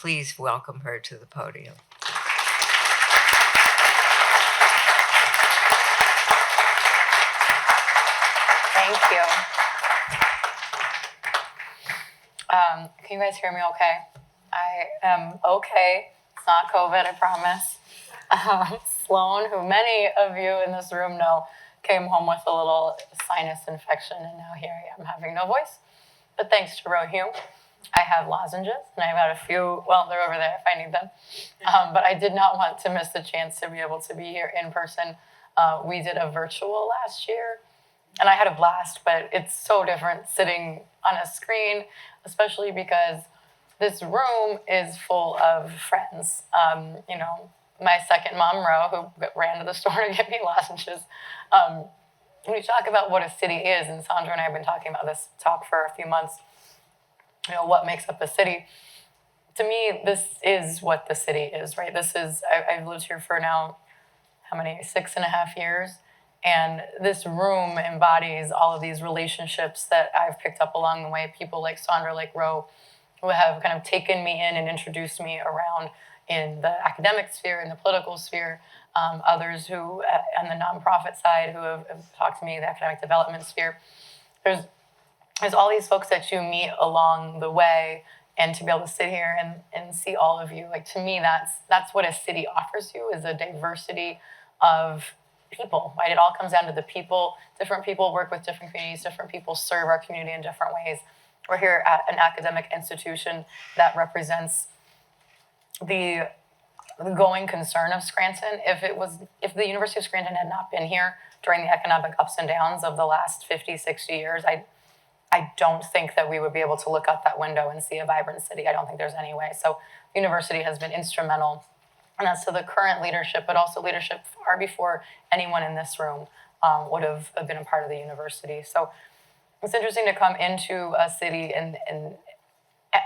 Please welcome her to the podium. Thank you. Can you guys hear me okay? I am okay. It's not COVID, I promise. Sloan, who many of you in this room know, came home with a little sinus infection, and now here I am having no voice. But thanks to Rohum, I have lozenges, and I've got a few, well, they're over there if I need them. But I did not want to miss the chance to be able to be here in person. We did a virtual last year, and I had a blast, but it's so different sitting on a screen, especially because this room is full of friends. My second mom, Ro, who ran to the store to get me lozenges. When we talk about what a city is, and Sandra and I have been talking about this talk for a few months, what makes up a city. To me, this is what the city is, right? I've lived here for now, 6.5 years. And this room embodies all of these relationships that I've picked up along the way. People like Sandra, like Ro, who have kind of taken me in and introduced me around in the academic sphere, in the political sphere. Others who, on the nonprofit side, who have talked to me in the academic development sphere. There's all these folks that you meet along the way, and to be able to sit here and see all of you, like, to me, that's what a city offers you, is a diversity of people, right? It all comes down to the people. Different people work with different communities, different people serve our community in different ways. We're here at an academic institution that represents the going concern of Scranton. If the University of Scranton had not been here during the economic ups and downs of the last 50, 60 years, I don't think that we would be able to look out that window and see a vibrant city. I don't think there's any way. So the university has been instrumental, and that's to the current leadership, but also leadership far before anyone in this room would have been a part of the university. So it's interesting to come into a city, and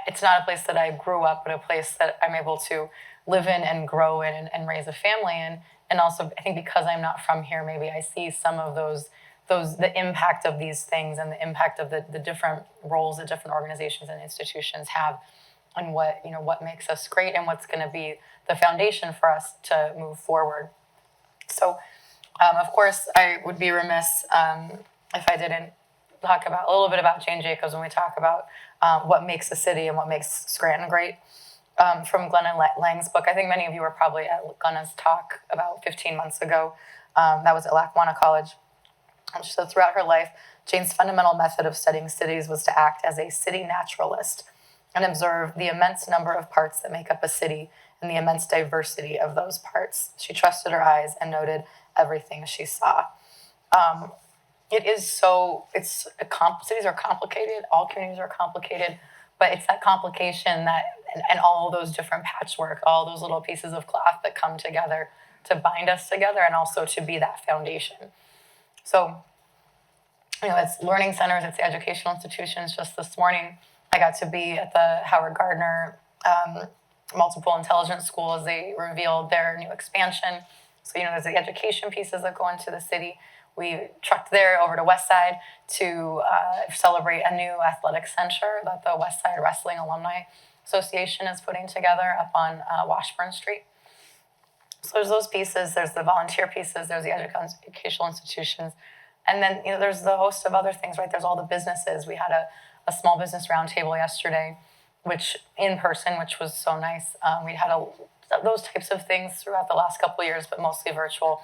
it's not a place that I grew up, but a place that I'm able to live in and grow in and raise a family in. And also, I think because I'm not from here, maybe I see some of the impact of these things and the impact of the different roles that different organizations and institutions have on what makes us great and what's going to be the foundation for us to move forward. So, of course, I would be remiss if I didn't talk about a little bit about Jane Jacobs when we talk about what makes a city and what makes Scranton great. From Glenna Lang's book, I think many of you were probably at Glenna's talk about 15 months ago. That was at Lackawanna College. She said throughout her life, Jane's fundamental method of studying cities was to act as a city naturalist and observe the immense number of parts that make up a city and the immense diversity of those parts. She trusted her eyes and noted everything she saw. Cities are complicated, all communities are complicated, but it's that complication and all those different patchwork, all those little pieces of cloth that come together to bind us together and also to be that foundation. So, it's learning centers, it's educational institutions. Just this morning, I got to be at the Howard Gardner Multiple Intelligence School as they revealed their new expansion. So, there's the education pieces that go into the city. We trucked there over to West Side to celebrate a new athletic center that the West Side Wrestling Alumni Association is putting together up on Washburn Street. So there's those pieces, there's the volunteer pieces, there's the educational institutions, and then there's the host of other things, right? There's all the businesses. We had a small business roundtable yesterday, which in person, which was so nice. We had those types of things throughout the last couple of years, but mostly virtual.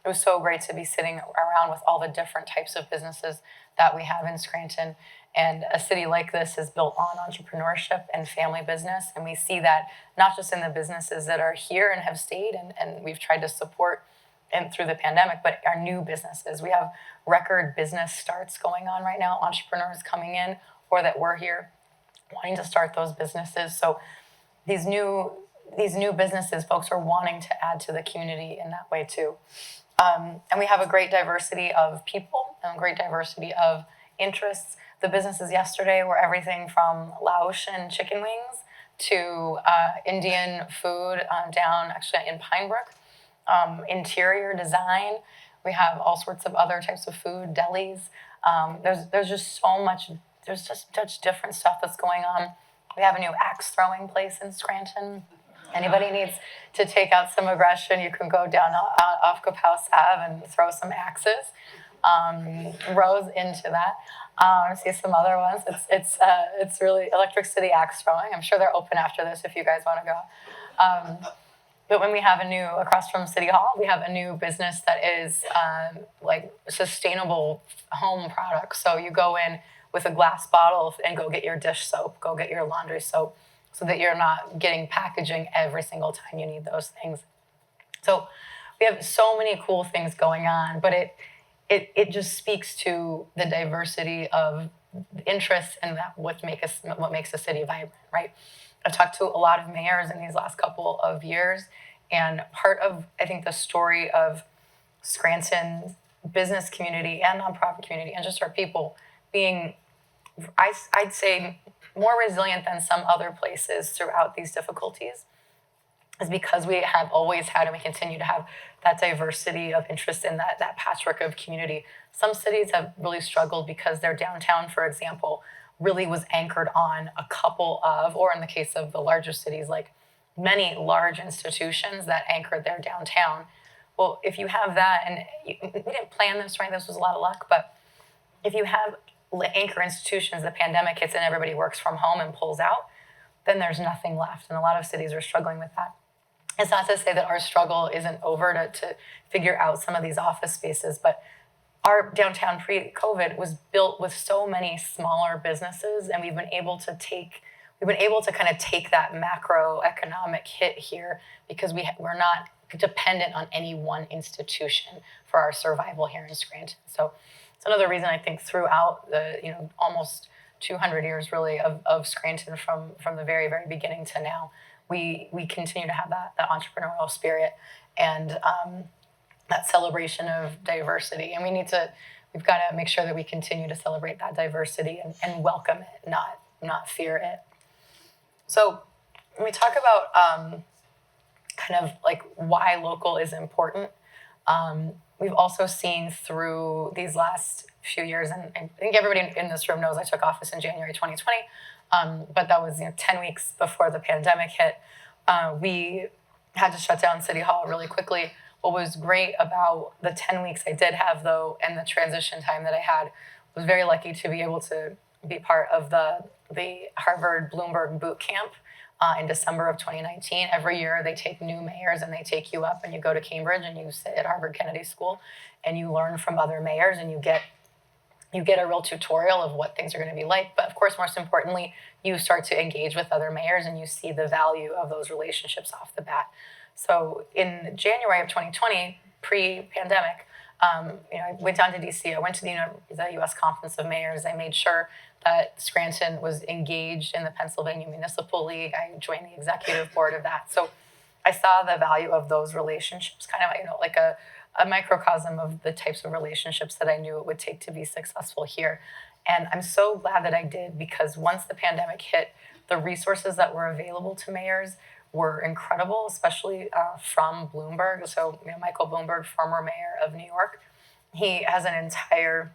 It was so great to be sitting around with all the different types of businesses that we have in Scranton. And a city like this is built on entrepreneurship and family business. And we see that not just in the businesses that are here and have stayed and we've tried to support and through the pandemic, but our new businesses. We have record business starts going on right now, entrepreneurs coming in or that were here wanting to start those businesses. So these new businesses, folks are wanting to add to the community in that way too. And we have a great diversity of people and a great diversity of interests. The businesses yesterday were everything from Laotian chicken wings to Indian food down actually in Pinebrook, interior design. We have all sorts of other types of food, delis. There's just so much, there's just such different stuff that's going on We have a new axe throwing place in Scranton. Anybody needs to take out some aggression, you can go down off Copaus Ave and throw some axes. Rose into that. See some other ones. It's really Electric City axe throwing. I'm sure they're open after this if you guys want to go. But when we have across from City Hall, we have a new business that is like sustainable home products. So you go in with a glass bottle and go get your dish soap, go get your laundry soap, so that you're not getting packaging every single time you need those things. So we have so many cool things going on, but it just speaks to the diversity of interests and what makes a city vibrant, right? I've talked to a lot of mayors in these last couple of years, and part of, I think, the story of Scranton business community and nonprofit community and just our people being, I'd say, more resilient than some other places throughout these difficulties is because we have always had and we continue to have that diversity of interest in that patchwork of community. Some cities have really struggled because their downtown, for example, really was anchored on a couple of, or in the case of the larger cities, like many large institutions that anchored their downtown. Well, if you have that, and we didn't plan this, right? This was a lot of luck, but if you have anchor institutions, the pandemic hits and everybody works from home and pulls out, then there's nothing left. And a lot of cities are struggling with that. It's not to say that our struggle isn't over to figure out some of these office spaces, but our downtown pre-COVID was built with so many smaller businesses, and we've been able to kind of take that macroeconomic hit here because we're not dependent on any one institution for our survival here in Scranton. So it's another reason I think throughout the almost 200 years really of Scranton from the very, very beginning to now, we continue to have that entrepreneurial spirit and that celebration of diversity. And we've got to make sure that we continue to celebrate that diversity and welcome it, not fear it. So when we talk about kind of like why local is important, we've also seen through these last few years, and I think everybody in this room knows I took office in January 2020, but that was 10 weeks before the pandemic hit. We had to shut down City Hall really quickly. What was great about the 10 weeks I did have, though, and the transition time that I had, was very lucky to be able to be part of the Harvard Bloomberg boot camp in December of 2019. Every year they take new mayors and they take you up and you go to Cambridge and you sit at Harvard Kennedy School and you learn from other mayors and you get a real tutorial of what things are going to be like. But of course, most importantly, you start to engage with other mayors and you see the value of those relationships off the bat. So in January of 2020, pre-pandemic, I went down to DC. I went to the U.S. Conference of Mayors. I made sure that Scranton was engaged in the Pennsylvania Municipal League. I joined the executive board of that. So I saw the value of those relationships, kind of like a microcosm of the types of relationships that I knew it would take to be successful here. And I'm so glad that I did, because once the pandemic hit, the resources that were available to mayors were incredible, especially from Bloomberg. So Michael Bloomberg, former mayor of New York, he has an entire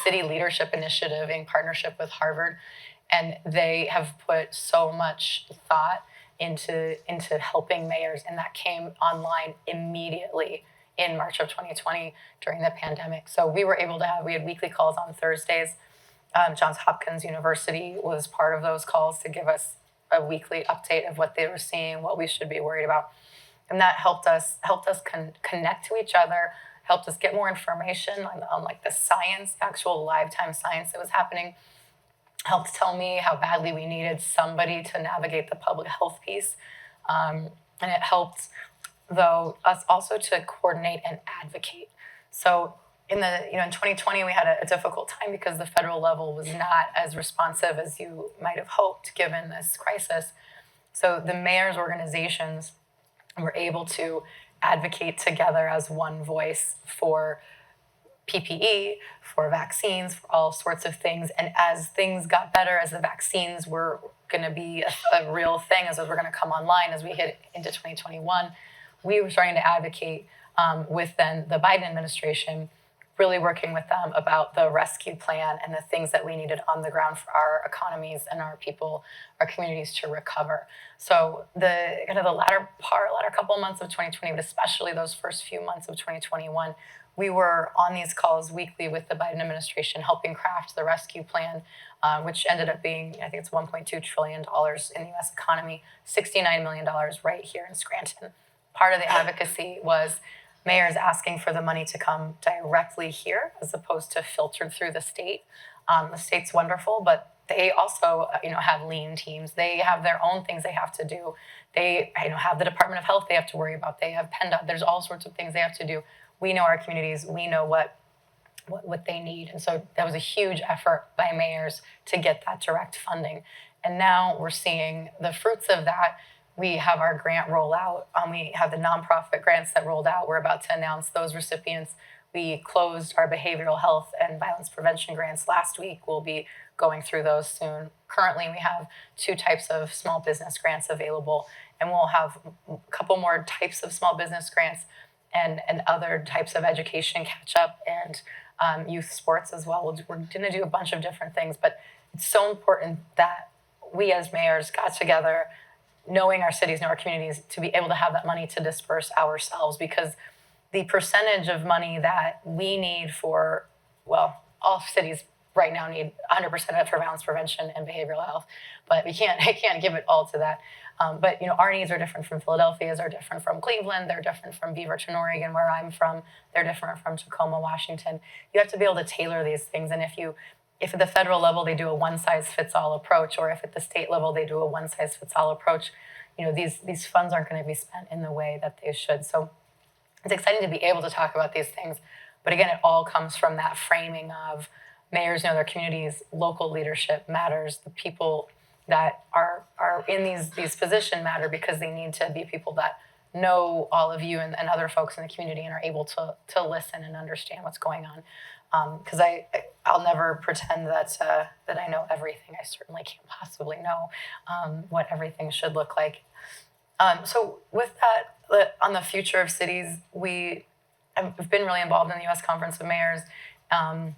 city leadership initiative in partnership with Harvard, and they have put so much thought into helping mayors, and that came online immediately in March of 2020 during the pandemic. So we had weekly calls on Thursdays. Johns Hopkins University was part of those calls to give us a weekly update of what they were seeing, what we should be worried about. And that helped us connect to each other, helped us get more information on like the science, actual live time science that was happening, helped tell me how badly we needed somebody to navigate the public health piece. And it helped, though, us also to coordinate and advocate. So in 2020, we had a difficult time because the federal level was not as responsive as you might have hoped given this crisis. So the mayors' organizations were able to advocate together as one voice for PPE, for vaccines, for all sorts of things. And as things got better, as the vaccines were going to be a real thing, as those were going to come online, as we hit into 2021, we were starting to advocate with then the Biden administration really working with them about the rescue plan and the things that we needed on the ground for our economies and our people, our communities to recover. So the latter couple of months of 2020, but especially those first few months of 2021, we were on these calls weekly with the Biden administration, helping craft the rescue plan, which ended up being, I think it's $1.2 trillion in the U.S. economy, $69 million right here in Scranton. Part of the advocacy was mayors asking for the money to come directly here as opposed to filtered through the state. The state's wonderful, but they also, have lean teams. They have their own things they have to do. They, have the Department of Health they have to worry about. They have PennDOT. There's all sorts of things they have to do. We know our communities. We know what they need. And so that was a huge effort by mayors to get that direct funding. And now we're seeing the fruits of that. We have our grant rollout. We have the nonprofit grants that rolled out. We're about to announce those recipients. We closed our behavioral health and violence prevention grants last week. We'll be going through those soon. Currently, we have 2 types of small business grants available, and we'll have a couple more types of small business grants and other types of education catch-up and youth sports as well. We're going to do a bunch of different things, but it's so important that we as mayors got together, knowing our cities, know our communities, to be able to have that money to disperse ourselves, because the percentage of money that we need for, all cities right now need 100% of it for violence prevention and behavioral health, but I can't give it all to that. But our needs are different from Philadelphia's, are different from Cleveland, they're different from Beaverton, Oregon, where I'm from, they're different from Tacoma, Washington. You have to be able to tailor these things, and if at the federal level they do a one-size-fits-all approach, or if at the state level they do a one-size-fits-all approach, these funds aren't going to be spent in the way that they should. So it's exciting to be able to talk about these things. But again, it all comes from that framing of mayors know their communities, local leadership matters, the people that are in these positions matter, because they need to be people that know all of you and other folks in the community and are able to listen and understand what's going on. Because I'll never pretend that I know everything. I certainly can't possibly know what everything should look like. So with that, on the future of cities, we have been really involved in the U.S. Conference of Mayors, and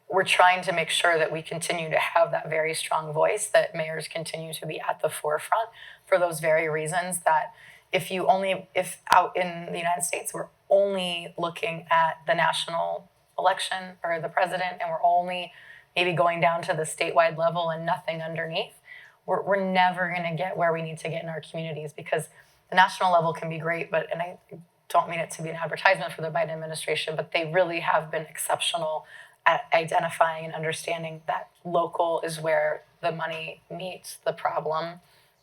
we're trying to make sure that we continue to have that very strong voice, that mayors continue to be at the forefront for those very reasons, that if out in the United States, we're only looking at the national election or the president, and we're only maybe going down to the statewide level and nothing underneath, we're never going to get where we need to get in our communities, because the national level can be great, and I don't mean it to be an advertisement for the Biden administration, but they really have been exceptional at identifying and understanding that local is where the money meets the problem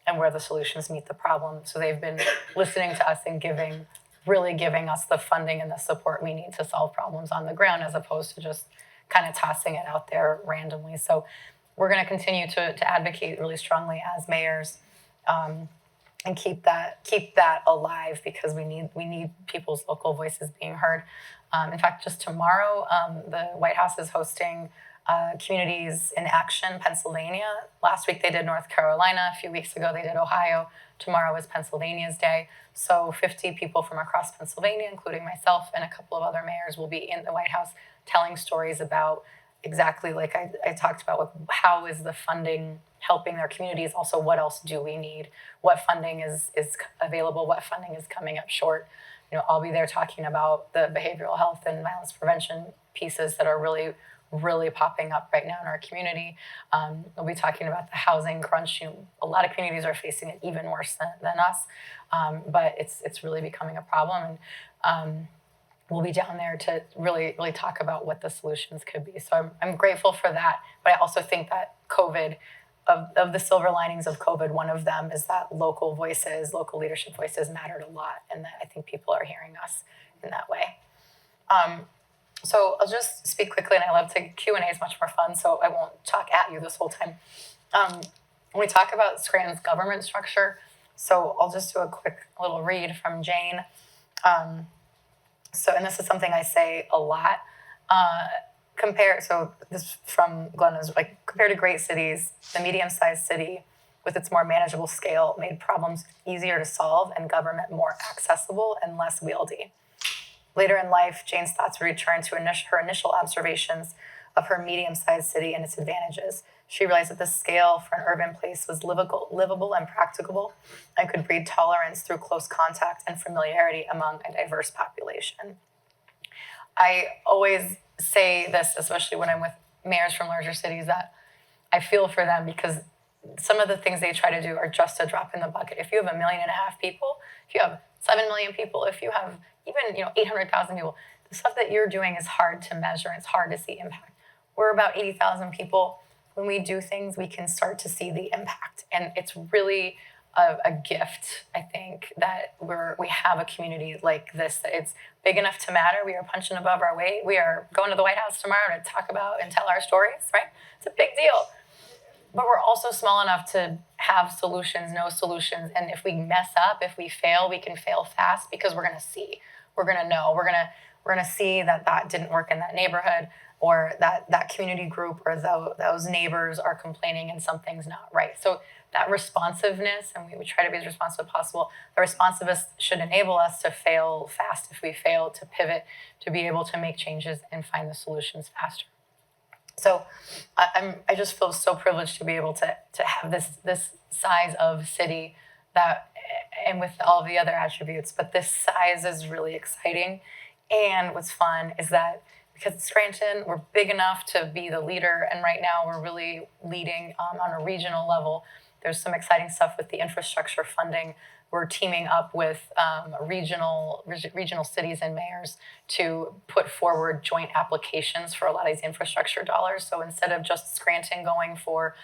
and where the solutions meet the problem. So they've been listening to us and really giving us the funding and the support we need to solve problems on the ground, as opposed to just kind of tossing it out there randomly. So we're going to continue to advocate really strongly as mayors, and keep that alive, because we need people's local voices being heard. In fact, just tomorrow, the White House is hosting Communities in Action Pennsylvania. Last week they did North Carolina. A few weeks ago they did Ohio. Tomorrow is Pennsylvania's day. So 50 people from across Pennsylvania, including myself and a couple of other mayors, will be in the White House telling stories about exactly like I talked about, how is the funding helping their communities? Also, what else do we need? What funding is available? What funding is coming up short? I'll be there talking about the behavioral health and violence prevention pieces that are really, really popping up right now in our community. We'll be talking about the housing crunch. A lot of communities are facing it even worse than us, but it's really becoming a problem. And we'll be down there to really, really talk about what the solutions could be. So I'm grateful for that. But I also think that COVID, of the silver linings of COVID, one of them is that local leadership voices mattered a lot, and that I think people are hearing us in that way. So I'll just speak quickly, and I love to, Q&A is much more fun, so I won't talk at you this whole time. When we talk about Scranton's government structure, so I'll just do a quick little read from Jane. And this is something I say a lot. This from Glenn is compared to great cities, the medium-sized city with its more manageable scale made problems easier to solve and government more accessible and less wieldy. Later in life, Jane's thoughts returned to her initial observations of her medium-sized city and its advantages. She realized that the scale for an urban place was livable and practicable, and could breed tolerance through close contact and familiarity among a diverse population. I always say this, especially when I'm with mayors from larger cities, that I feel for them, because some of the things they try to do are just a drop in the bucket. If you have 1.5 million people, if you have 7 million people, if you have even 800,000 people, the stuff that you're doing is hard to measure. It's hard to see impact. We're about 80,000 people. When we do things, we can start to see the impact, and it's really a gift, I think, that we have a community like this, that it's big enough to matter. We are punching above our weight. We are going to the White House tomorrow to talk about and tell our stories, right? It's a big deal. But we're also small enough to have solutions, know solutions. And if we mess up, if we fail, we can fail fast, because we're going to see. We're going to know. We're going to see that didn't work in that neighborhood, or that community group, or those neighbors are complaining and something's not right. So that responsiveness, and we try to be as responsive as possible, the responsiveness should enable us to fail fast if we fail, to pivot, to be able to make changes and find the solutions faster. So I just feel so privileged to be able to have this size of city, that, and with all of the other attributes, but this size is really exciting. And what's fun is that because it's Scranton, we're big enough to be the leader, and right now we're really leading on a regional level. There's some exciting stuff with the infrastructure funding. We're teaming up with regional cities and mayors to put forward joint applications for a lot of these infrastructure dollars. So instead of just Scranton going for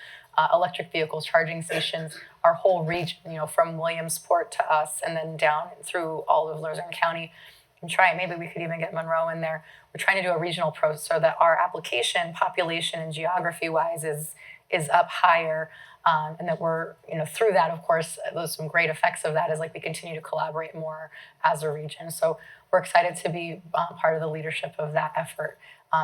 electric vehicles, charging stations, our whole region, from Williamsport to us, and then down through all of Luzerne County, and maybe we could even get Monroe in there. We're trying to do a regional approach so that our application, population and geography-wise, is up higher. And that we're, through that, of course, there's some great effects of that, is like we continue to collaborate more as a region. So we're excited to be part of the leadership of that effort.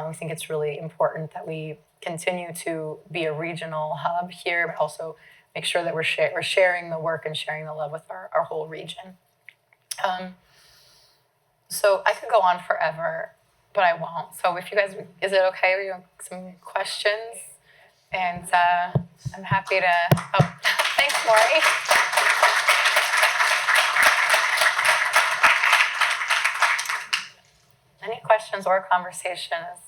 We think it's really important that we continue to be a regional hub here, but also make sure that we're sharing the work and sharing the love with our whole region. So I could go on forever, but I won't. So if you guys, is it okay? We have some questions? And I'm happy to, thanks, Maury. Any questions or conversations?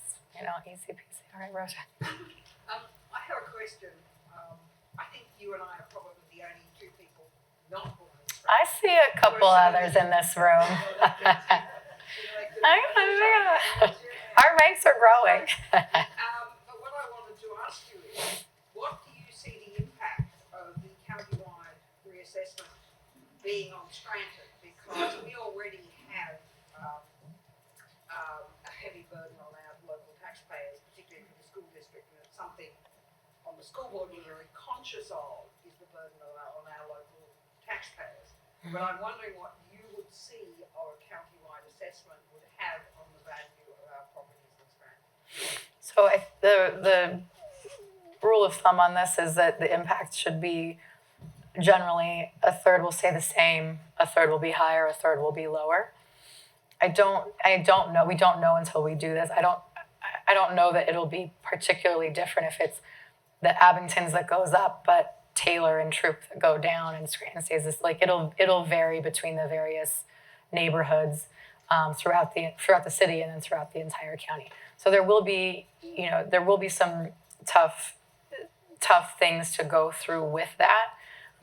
Easy peasy. All right, Rosa. I have a question. I think you and I are probably the only two people not born in Scranton. I see a couple others in this room. Our ranks are growing. But what I wanted to ask you is, what do you see the impact of the countywide reassessment being on Scranton? Because we already have a heavy burden on our local taxpayers, particularly for the school district, and it's something on the school board we're very conscious of, is the burden on our local taxpayers. But I'm wondering what you would see our countywide assessment would have on the value of our properties in Scranton. So the rule of thumb on this is that the impact should be generally a third will stay the same, a third will be higher, a third will be lower. I don't know. We don't know until we do this. I don't know that it'll be particularly different if it's the Abingtons that goes up, but Taylor and Troop that go down, and Scranton stays this. Like it'll vary between the various neighborhoods throughout the city and then throughout the entire county. So there will be some tough things to go through with that,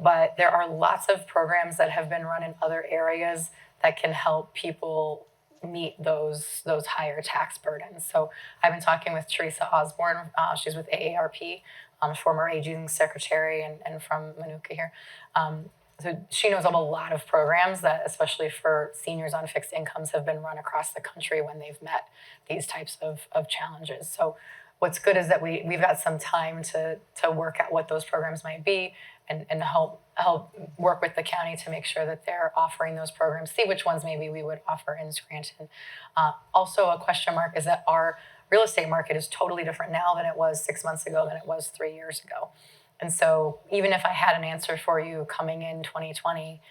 but there are lots of programs that have been run in other areas that can help people meet those higher tax burdens. So I've been talking with Teresa Osborne. She's with AARP, former aging secretary and from Manuka here. So she knows of a lot of programs that, especially for seniors on fixed incomes, have been run across the country when they've met these types of challenges. So what's good is that we've got some time to work out what those programs might be and help work with the county to make sure that they're offering those programs, see which ones maybe we would offer in Scranton. Also a question mark is that our real estate market is totally different now than it was 6 months ago, than it was 3 years ago. And so even if I had an answer for you coming in 2020,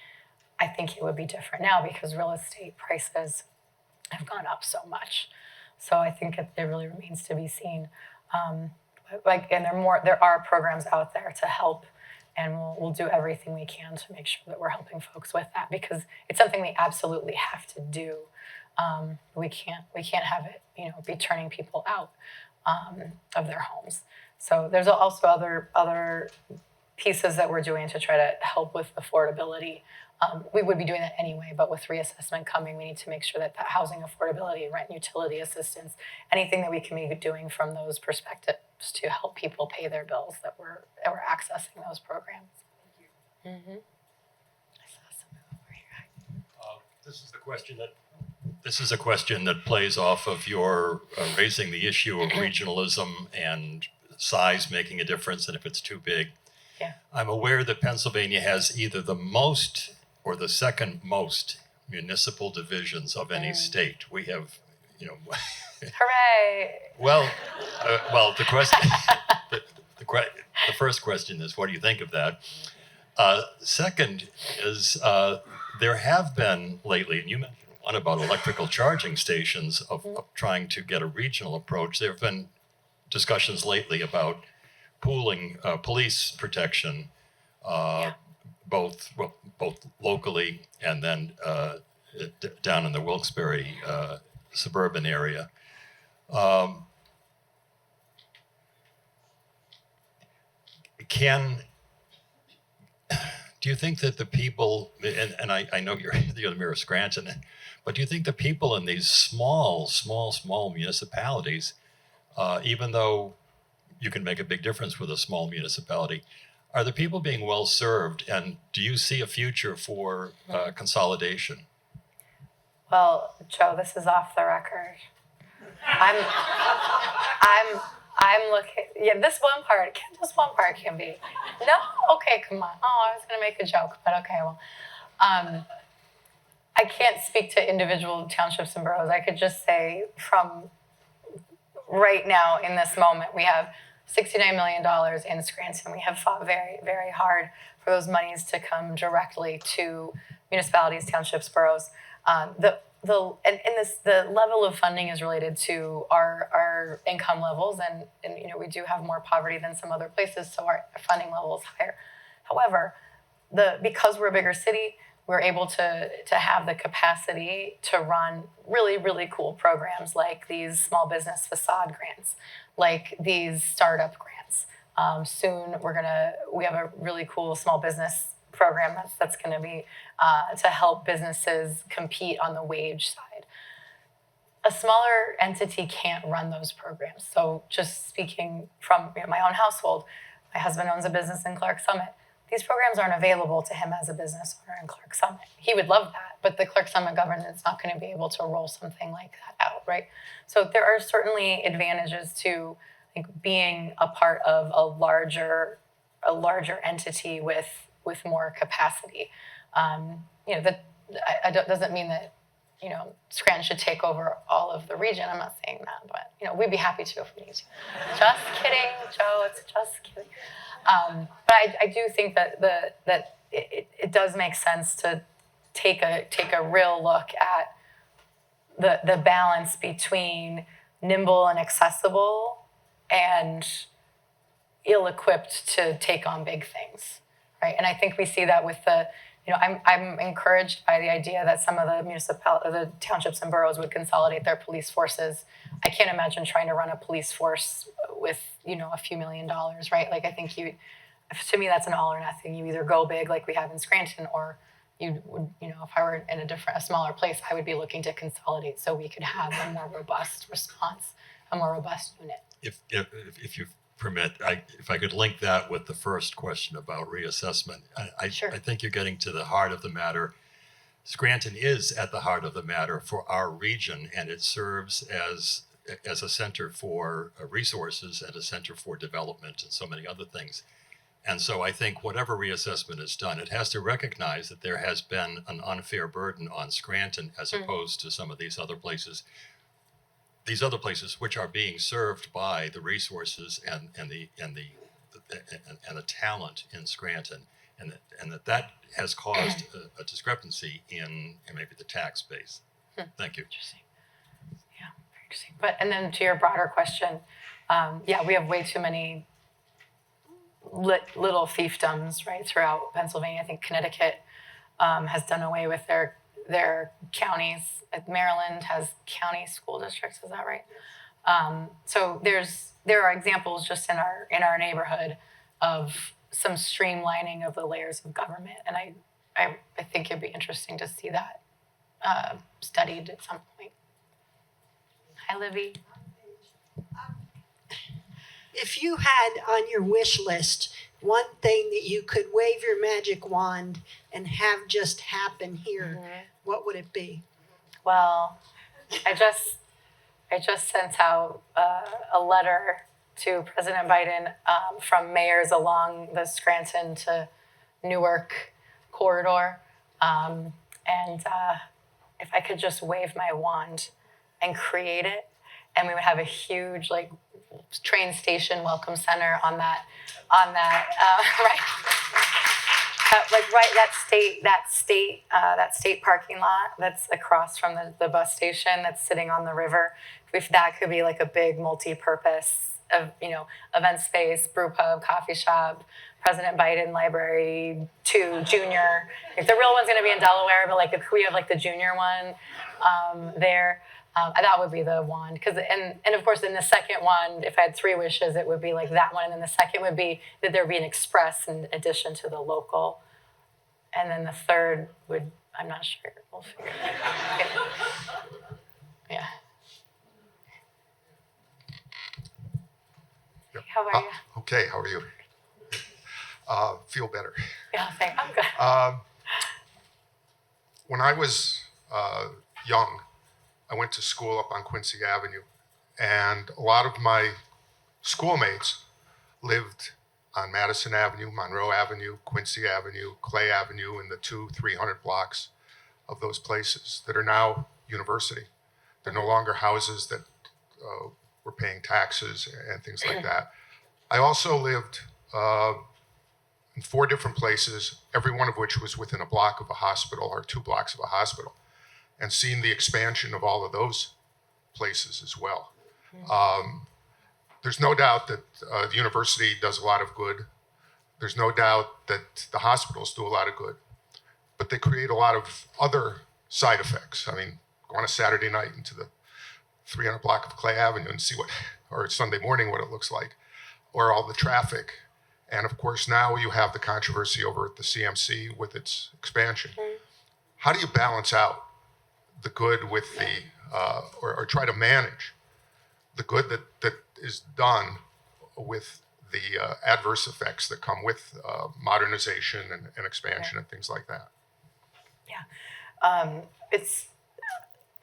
I think it would be different now because real estate prices have gone up so much. So I think it really remains to be seen. And there are programs out there to help, and we'll do everything we can to make sure that we're helping folks with that, because it's something we absolutely have to do. We can't have it, be turning people out of their homes. So there's also other pieces that we're doing to try to help with affordability. We would be doing that anyway, but with reassessment coming, we need to make sure that housing affordability, rent utility assistance, anything that we can be doing from those perspectives to help people pay their bills, that we're accessing those programs. Thank you. Mm-hmm. I saw some over here. This is a question that plays off of your raising the issue of regionalism and size making a difference, and if it's too big. Yeah. I'm aware that Pennsylvania has either the most or the second most municipal divisions of any state. We have, Hooray! well, the question, the first question is, what do you think of that? Second is, there have been lately, and you mentioned one about electrical charging stations of trying to get a regional approach. There have been discussions lately about pooling police protection, both locally and then down in the Wilkes-Barre suburban area. Do you think that the people, and I know you're the mayor of Scranton, but do you think the people in these small municipalities, even though you can make a big difference with a small municipality, are the people being well served, and do you see a future for consolidation? Well, Joe, this is off the record. I'm looking. Yeah, this one part can be. No, okay, come on. Oh, I was gonna make a joke, but okay, well, I can't speak to individual townships and boroughs. I could just say from right now in this moment, we have $69 million in Scranton. We have fought very, very hard for those monies to come directly to municipalities, townships, boroughs. The level of funding is related to our income levels, and we do have more poverty than some other places, so our funding level is higher. However, because we're a bigger city, we're able to have the capacity to run really, really cool programs like these small business facade grants, like these startup grants. Soon we have a really cool small business program that's going to be to help businesses compete on the wage side. A smaller entity can't run those programs. So just speaking from my own household, my husband owns a business in Clark Summit. These programs aren't available to him as a business owner in Clark Summit. He would love that, but the Clark Summit government is not going to be able to roll something like that out, right? So there are certainly advantages to being a part of a larger entity with more capacity. That doesn't mean that Scranton should take over all of the region. I'm not saying that, but we'd be happy to if we need to. Just kidding, Joe. It's just kidding. But I do think that it does make sense to take a real look at the balance between nimble and accessible and ill-equipped to take on big things, right? And I think we see that with I'm encouraged by the idea that some of the townships and boroughs would consolidate their police forces. I can't imagine trying to run a police force with a few $1 million, right? Like I think to me that's an all or nothing. You either go big like we have in Scranton, or you would if I were in a smaller place, I would be looking to consolidate so we could have a more robust response, a more robust unit. If you permit, if I could link that with the first question about reassessment, Sure. I think you're getting to the heart of the matter. Scranton is at the heart of the matter for our region, and it serves as a center for resources and a center for development and so many other things. And so I think whatever reassessment is done, it has to recognize that there has been an unfair burden on Scranton as opposed to some of these other places. These other places which are being served by the resources and the talent in Scranton, and that has caused a discrepancy in maybe the tax base. Thank you. Interesting. interesting. But and then to your broader question, yeah, we have way too many little fiefdoms, right, throughout Pennsylvania. I think Connecticut has done away with their counties. Maryland has county school districts. Is that right? So there are examples just in our neighborhood of some streamlining of the layers of government, and I think it'd be interesting to see that studied at some point. Hi, Livy. If you had on your wish list one thing that you could wave your magic wand and have just happen here, what would it be? Well, I just sent out a letter to President Biden from mayors along the Scranton to Newark corridor, and if I could just wave my wand and create it, and we would have a huge train station welcome center on that right. That state parking lot that's across from the bus station that's sitting on the river. If that could be like a big multi-purpose of event space, brew pub, coffee shop, President Biden Library 2 Junior. If the real one's going to be in Delaware, but if we have the junior one there. That would be the one, and of course in the second one, if I had 3 wishes, it would be that one, and then the second would be that there be an express in addition to the local, and then the third would, I'm not sure, we'll figure it out. Yeah. Yep. How are you? Okay, how are you? Feel better. Yeah, thanks. I'm good. When I was young, I went to school up on Quincy Avenue, and a lot of my schoolmates lived on Madison Avenue, Monroe Avenue, Quincy Avenue, Clay Avenue, in the 200-300 blocks of those places that are now university. They're no longer houses that were paying taxes and things like that. I also lived in 4 different places, every one of which was within a block of a hospital or 2 blocks of a hospital, and seen the expansion of all of those places as well. There's no doubt that the university does a lot of good. There's no doubt that the hospitals do a lot of good, but they create a lot of other side effects. I mean, go on a Saturday night into the 300 block of Clay Avenue and see or Sunday morning what it looks like, or all the traffic. And of course, now you have the controversy over at the CMC with its expansion. How do you balance out the good with or try to manage the good that is done with the adverse effects that come with modernization and expansion and things like that? Yeah. I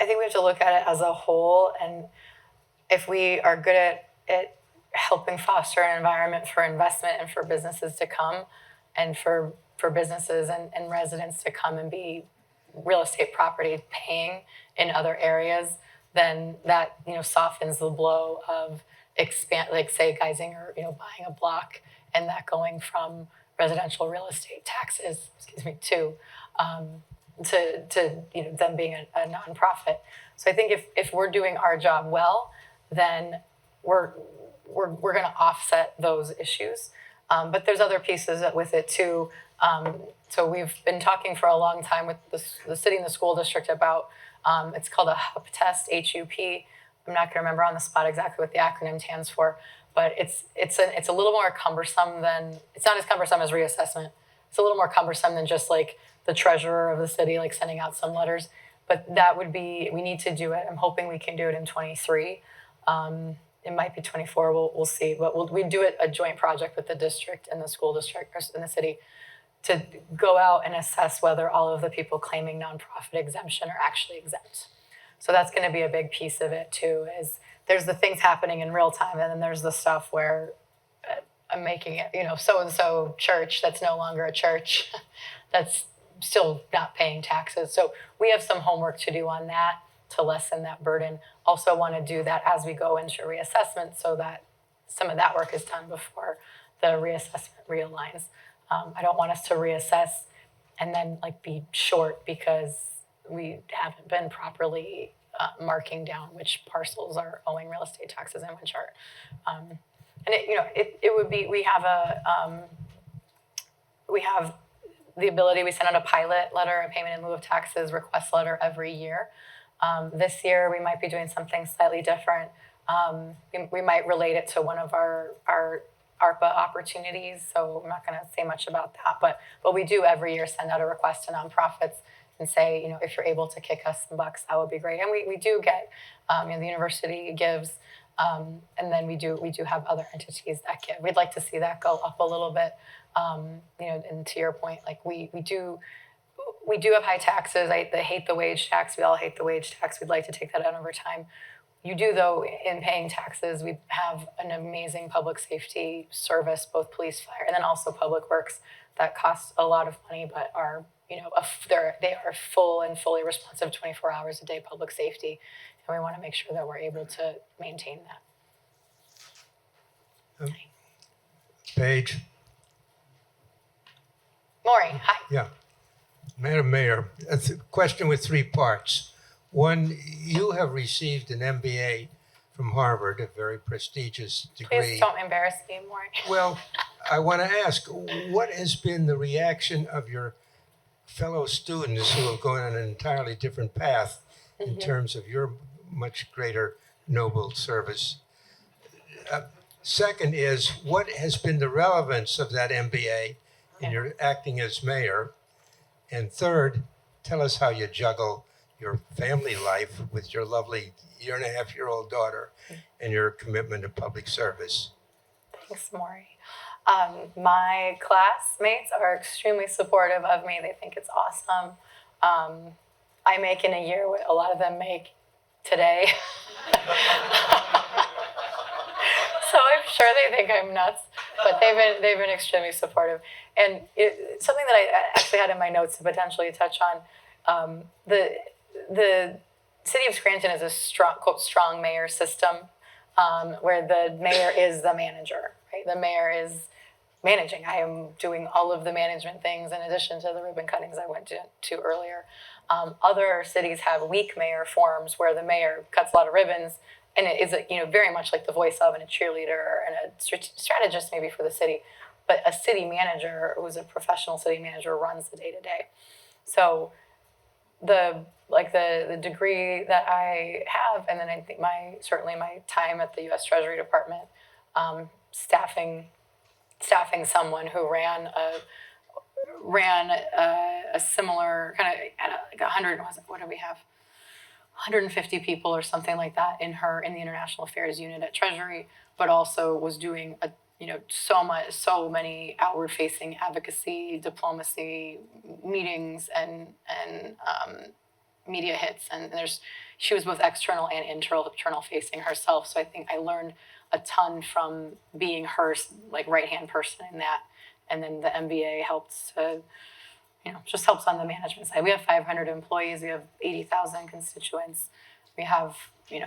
think we have to look at it as a whole, and if we are good at helping foster an environment for investment and for businesses to come, and for businesses and residents to come and be real estate property paying in other areas, then that softens the blow of say Geisinger, buying a block and that going from residential real estate taxes, to them being a nonprofit. So I think if we're doing our job well, then we're going to offset those issues. But there's other pieces with it too. So we've been talking for a long time with the city and the school district about, it's called a HUP test, HUP. I'm not going to remember on the spot exactly what the acronym stands for, but it's a little more cumbersome it's not as cumbersome as reassessment. It's a little more cumbersome than just the treasurer of the city sending out some letters. But we need to do it. I'm hoping we can do it in 23. It might be 24, we'll see. But we do it a joint project with the district and the school district and the city to go out and assess whether all of the people claiming nonprofit exemption are actually exempt. So that's going to be a big piece of it too, is there's the things happening in real time, and then there's the stuff where I'm making it, so-and-so church that's no longer a church that's still not paying taxes. So we have some homework to do on that to lessen that burden. Also want to do that as we go into reassessment so that some of that work is done before the reassessment realigns. I don't want us to reassess and then be short because we haven't been properly marking down which parcels are owing real estate taxes and which aren't. And it would be, we have the ability, we send out a pilot letter, a payment in lieu of taxes request letter every year. This year, we might be doing something slightly different. We might relate it to one of our ARPA opportunities, so I'm not going to say much about that. But we do every year send out a request to nonprofits and say, if you're able to kick us some bucks, that would be great. And we do get, the university gives, and then we do have other entities that give. We'd like to see that go up a little bit. And to your point, like we do have high taxes. I hate the wage tax. We all hate the wage tax. We'd like to take that out over time. You do, though, in paying taxes, we have an amazing public safety service, both police, fire, and then also public works that costs a lot of money, but are, they are full and fully responsive 24 hours a day public safety. And we want to make sure that we're able to maintain that. Paige. Maureen, hi. Yeah. Madam Mayor, it's a question with three parts. One, you have received an MBA from Harvard, a very prestigious degree. Please don't embarrass me, Maureen. Well, I want to ask, what has been the reaction of your fellow students who have gone on an entirely different path in terms of your much greater noble service? Second is, what has been the relevance of that MBA in your acting as mayor? And third, tell us how you juggle your family life with your lovely 1.5-year-old daughter and your commitment to public service. Thanks, Maureen. My classmates are extremely supportive of me. They think it's awesome. I make in a year what a lot of them make today. So I'm sure they think I'm nuts, but they've been extremely supportive. And something that I actually had in my notes to potentially touch on, the city of Scranton is a strong, quote, strong mayor system, where the mayor is the manager, right? The mayor is managing. I am doing all of the management things in addition to the ribbon cuttings I went to earlier. Other cities have weak mayor forms where the mayor cuts a lot of ribbons, and it is very much like the voice of and a cheerleader and a strategist maybe for the city. But a city manager, who's a professional city manager, runs the day-to-day. So the degree that I have, and then I think certainly my time at the U.S. Treasury Department, staffing someone who ran a similar kind of like 100, what do we have? 150 people or something like that in the international affairs unit at Treasury, but also was doing so many outward-facing advocacy, diplomacy meetings and media hits, and she was both external and internal facing herself. So I think I learned a ton from being her right-hand person in that, and then the MBA helps to, just helps on the management side. We have 500 employees, we have 80,000 constituents, we have,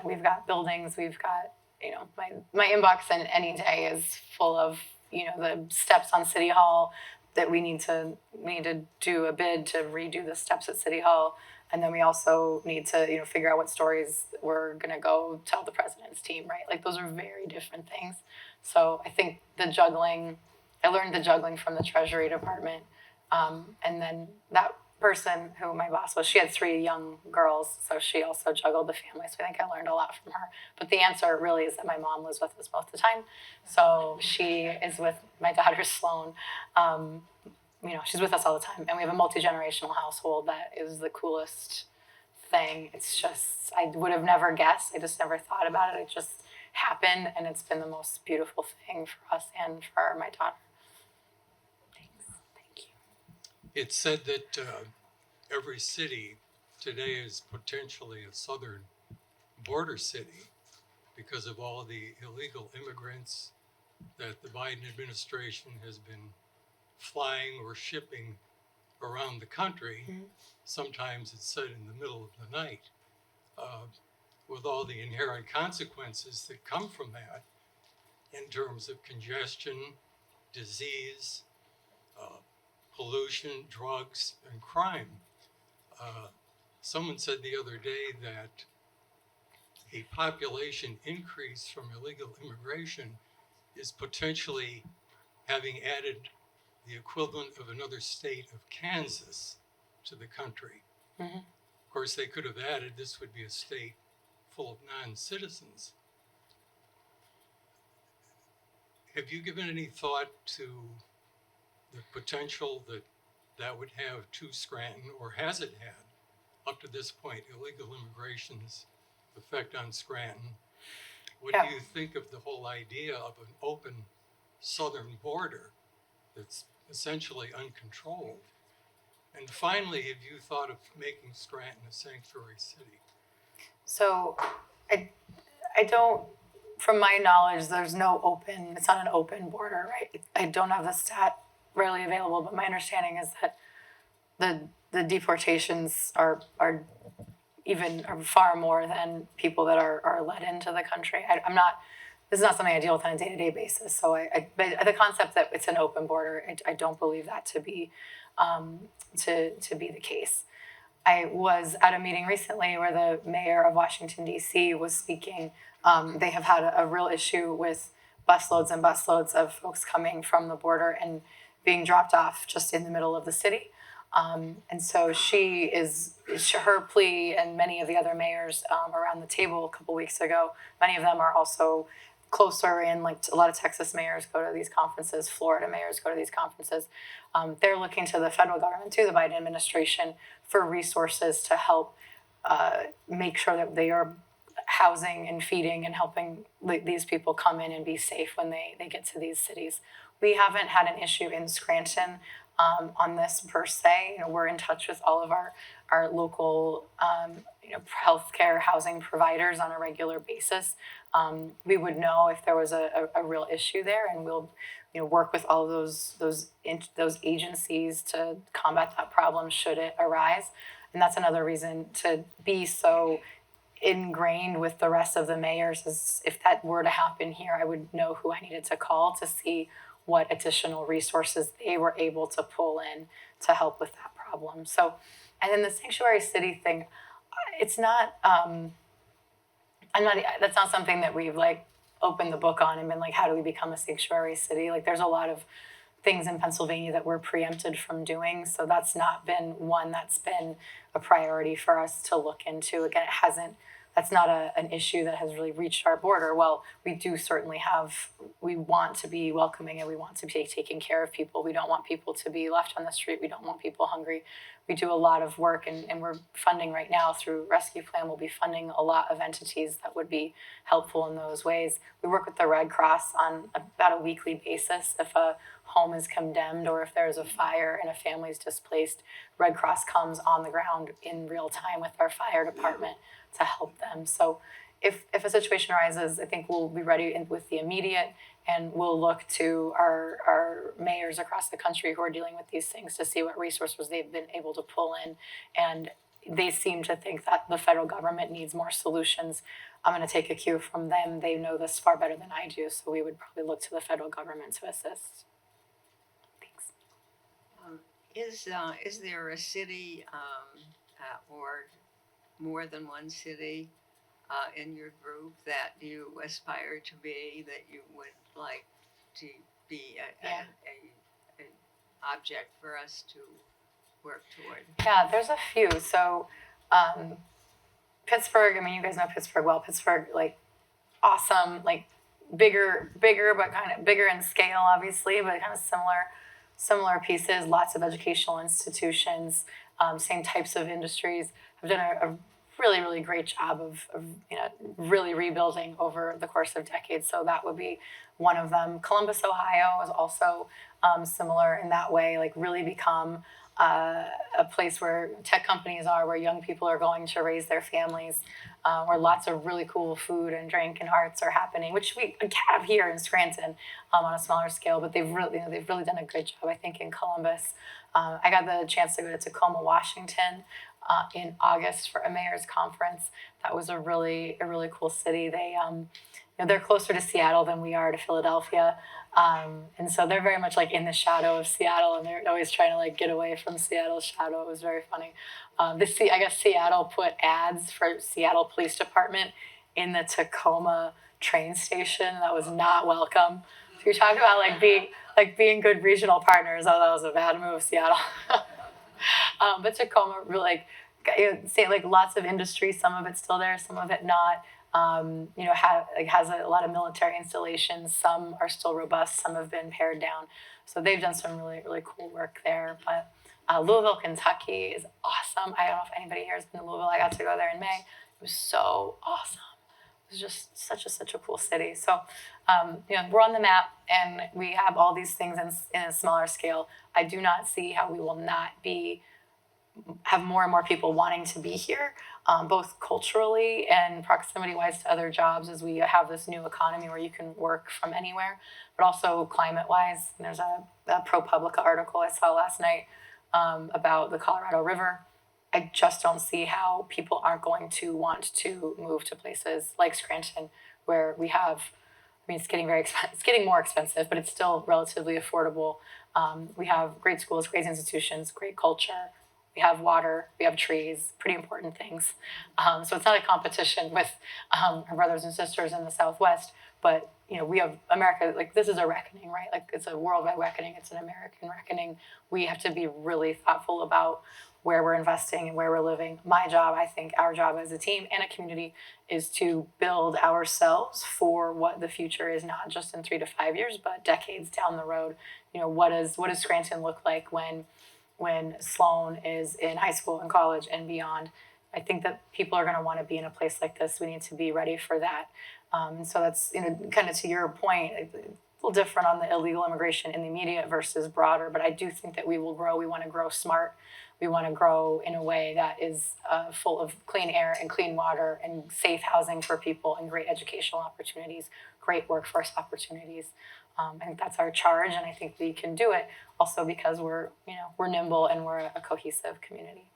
we've got buildings, we've got, my inbox in any day is full of, the steps on City Hall that we need to do a bid to redo the steps at City Hall. And then we also need to, figure out what stories we're going to go tell the president's team, right? Like those are very different things. So I think I learned the juggling from the Treasury Department. And then that person who my boss was, she had 3 young girls, so she also juggled the family. So I think I learned a lot from her. But the answer really is that my mom was with us most of the time. So she is with my daughter Sloan. She's with us all the time. And we have a multi-generational household that is the coolest thing. It's just, I would have never guessed. I just never thought about it. It just happened. And it's been the most beautiful thing for us and for my daughter. It's said that every city today is potentially a southern border city because of all the illegal immigrants that the Biden administration has been flying or shipping around the country. Mm-hmm. Sometimes it's said in the middle of the night, with all the inherent consequences that come from that in terms of congestion, disease, pollution, drugs, and crime. Someone said the other day that a population increase from illegal immigration is potentially having added the equivalent of another state of Kansas to the country. Mhm. Of course, they could have added this would be a state full of non-citizens. Have you given any thought to the potential that that would have to Scranton, or has it had up to this point, illegal immigration's effect on Scranton? What Yeah. do you think of the whole idea of an open southern border that's essentially uncontrolled? And finally, have you thought of making Scranton a sanctuary city? So I don't, from my knowledge, there's no open, it's not an open border, right? I don't have the stat readily available, but my understanding is that the deportations are far more than people that are let into the country. This is not something I deal with on a day-to-day basis. So but the concept that it's an open border, I don't believe that to be the case. I was at a meeting recently where the mayor of Washington, D.C. was speaking. They have had a real issue with busloads and busloads of folks coming from the border and being dropped off just in the middle of the city. And so her plea, and many of the other mayors around the table a couple weeks ago, many of them are also closer in, like a lot of Texas mayors go to these conferences, Florida mayors go to these conferences. They're looking to the federal government, to the Biden administration, for resources to help make sure that they are housing and feeding and helping these people come in and be safe when they get to these cities. We haven't had an issue in Scranton on this per se. We're in touch with all of our local healthcare housing providers on a regular basis. We would know if there was a real issue there, and we'll work with all of those agencies to combat that problem should it arise. And that's another reason to be so ingrained with the rest of the mayors. Is if that were to happen here, I would know who I needed to call to see what additional resources they were able to pull in to help with that problem. So, and then the sanctuary city thing, it's not, that's not something that we've opened the book on and been like, how do we become a sanctuary city? There's a lot of things in Pennsylvania that we're preempted from doing. So that's not been one that's been a priority for us to look into. Again, that's not an issue that has really reached our border. Well, we want to be welcoming, and we want to be taking care of people. We don't want people to be left on the street. We don't want people hungry. We do a lot of work, and we're funding right now through Rescue Plan. We'll be funding a lot of entities that would be helpful in those ways. We work with the Red Cross on about a weekly basis. If a home is condemned or if there's a fire and a family is displaced, Red Cross comes on the ground in real time with our fire department to help them. So if a situation arises, I think we'll be ready with the immediate, and we'll look to our mayors across the country who are dealing with these things to see what resources they've been able to pull in. And they seem to think that the federal government needs more solutions. I'm going to take a cue from them. They know this far better than I do, so we would probably look to the federal government to assist. Thanks. Is there a city or more than one city in your group that you aspire to be, that you would like to be an object for us to work toward? Yeah, there's a few. So Pittsburgh, you guys know Pittsburgh well. Pittsburgh, awesome, bigger, but kind of bigger in scale, obviously, but kind of similar pieces, lots of educational institutions, same types of industries. Have done a really, really great job of really rebuilding over the course of decades. So that would be one of them. Columbus, Ohio is also similar in that way, really become a place where tech companies are, where young people are going to raise their families, where lots of really cool food and drink and arts are happening, which we have here in Scranton on a smaller scale, but they've really done a good job, I think, in Columbus. I got the chance to go to Tacoma, Washington in August for a mayor's conference. That was a really cool city. They're closer to Seattle than we are to Philadelphia. And so they're very much in the shadow of Seattle, and they're always trying to get away from Seattle's shadow. It was very funny. I guess Seattle put ads for Seattle Police Department in the Tacoma train station. That was not welcome. If you're talking about being good regional partners, oh, that was a bad move, Seattle. But Tacoma really say lots of industry. Some of it's still there, some of it not. Has a lot of military installations. Some are still robust. Some have been pared down. So they've done some really, really cool work there. But Louisville, Kentucky is awesome. I don't know if anybody here has been to Louisville. I got to go there in May. It was so awesome. It was just such a cool city. So, we're on the map and we have all these things in a smaller scale. I do not see how we will not have more and more people wanting to be here, both culturally and proximity-wise to other jobs as we have this new economy where you can work from anywhere, but also climate-wise. There's a ProPublica article I saw last night about the Colorado River. I just don't see how people aren't going to want to move to places like Scranton, where we have, it's getting very expensive. It's getting more expensive, but it's still relatively affordable. We have great schools, great institutions, great culture. We have water, we have trees, pretty important things. So it's not a competition with our brothers and sisters in the Southwest, but we have America, this is a reckoning, right? It's a worldwide reckoning, it's an American reckoning. We have to be really thoughtful about where we're investing and where we're living. My job, I think our job as a team and a community is to build ourselves for what the future is, not just in 3 to 5 years, but decades down the road. What does Scranton look like when Sloan is in high school and college and beyond? I think that people are going to want to be in a place like this. We need to be ready for that. So that's, kind of to your point, a little different on the illegal immigration in the immediate versus broader, but I do think that we will grow. We want to grow smart. We want to grow in a way that is full of clean air and clean water and safe housing for people and great educational opportunities, great workforce opportunities. I think that's our charge, and I think we can do it also because we're nimble and we're a cohesive community.